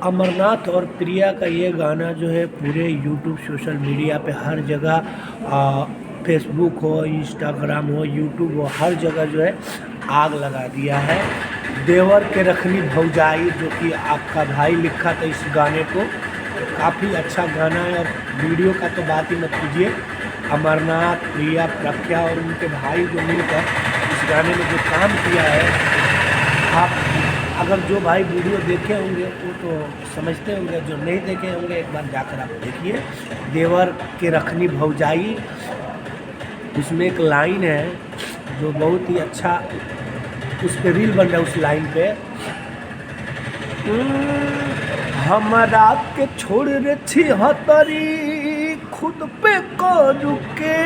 अमरनाथ और प्रिया का ये गाना जो है पूरे यूट्यूब सोशल मीडिया पे हर जगह फेसबुक हो, इंस्टाग्राम हो, यूट्यूब हो, हर जगह जो है आग लगा दिया है। देवर के रखनी भौजाई जो कि आपका भाई लिखा था इस गाने को, काफ़ी अच्छा गाना है। और वीडियो का तो बात ही मत कीजिए। अमरनाथ, प्रिया, प्रख्या और उनके भाई जो मिलकर इस गाने में जो काम किया है, आप अगर जो भाई वीडियो देखे होंगे वो तो समझते होंगे, जो नहीं देखे होंगे एक बार जाकर आप देखिए। देवर के रखनी भौजाई, उसमें एक लाइन है जो बहुत ही अच्छा, उस पर रील बन रहा है उस लाइन पे। हमरा के छोड़ रे छिहत्तरी खुद पे रुके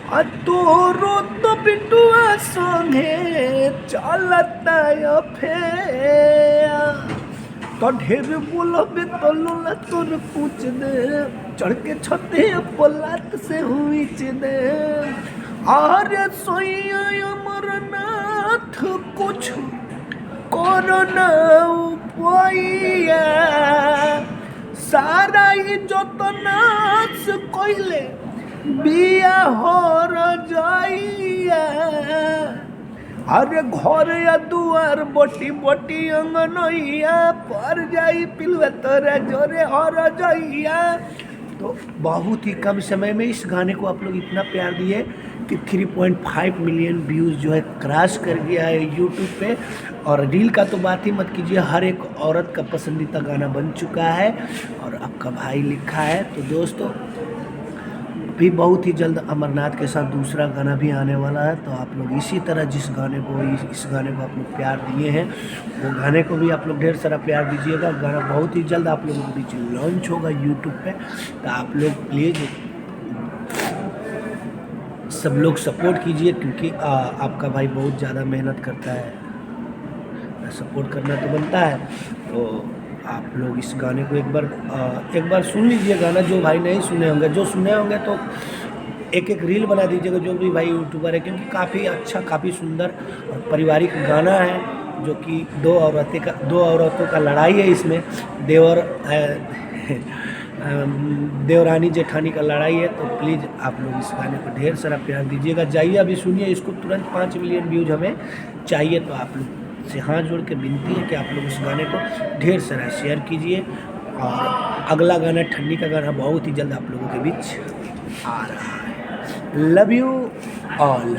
आ तोरो तो बिटुआ संगे चलता फेर तो ढेर बोलबे तो लोला तोर पूछ दे, चढ़ के छते पलात से हुईच दे। अरे सोइया अमरनाथ कुछ कोरोना उपाया, सारा इज्जत नाश कइले बिया हो जाइया। अरे घर या दुआर बोटी बोटी अंगनैया पर जाई पिलवे तोरे जोरे हर जाइया। तो बहुत ही कम समय में इस गाने को आप लोग इतना प्यार दिए कि 3.5 मिलियन व्यूज़ जो है क्रॉस कर गया है यूट्यूब पे। और रील का तो बात ही मत कीजिए, हर एक औरत का पसंदीदा गाना बन चुका है और आपका भाई लिखा है। तो दोस्तों भी बहुत ही जल्द अमरनाथ के साथ दूसरा गाना भी आने वाला है। तो आप लोग इसी तरह जिस गाने को इस गाने को आप लोग प्यार दिए हैं, वो गाने को भी आप लोग ढेर सारा प्यार दीजिएगा। गाना बहुत ही जल्द आप लोगों के बीच लॉन्च होगा यूट्यूब पे। तो आप लोग प्लीज़ सब लोग सपोर्ट कीजिए, क्योंकि आपका भाई बहुत ज़्यादा मेहनत करता है, सपोर्ट करना तो बनता है। तो आप लोग इस गाने को एक बार सुन लीजिए गाना। जो भाई नहीं सुने होंगे, जो सुने होंगे तो एक रील बना दीजिएगा, जो भी भाई यूट्यूबर है, क्योंकि काफ़ी अच्छा, काफ़ी सुंदर और पारिवारिक गाना है। जो कि दो औरतों का लड़ाई है इसमें, देवरानी जेठानी का लड़ाई है। तो प्लीज़ आप लोग इस गाने को ढेर सारा प्यार दीजिएगा। जाइए अभी सुनिए इसको, तुरंत 5 मिलियन व्यूज़ हमें चाहिए। तो आप लोग से हाथ जोड़ के विनती है कि आप लोग इस गाने को ढेर सारा शेयर कीजिए। और अगला गाना, ठंडी का गाना, बहुत ही जल्द आप लोगों के बीच आ रहा है। Love you all.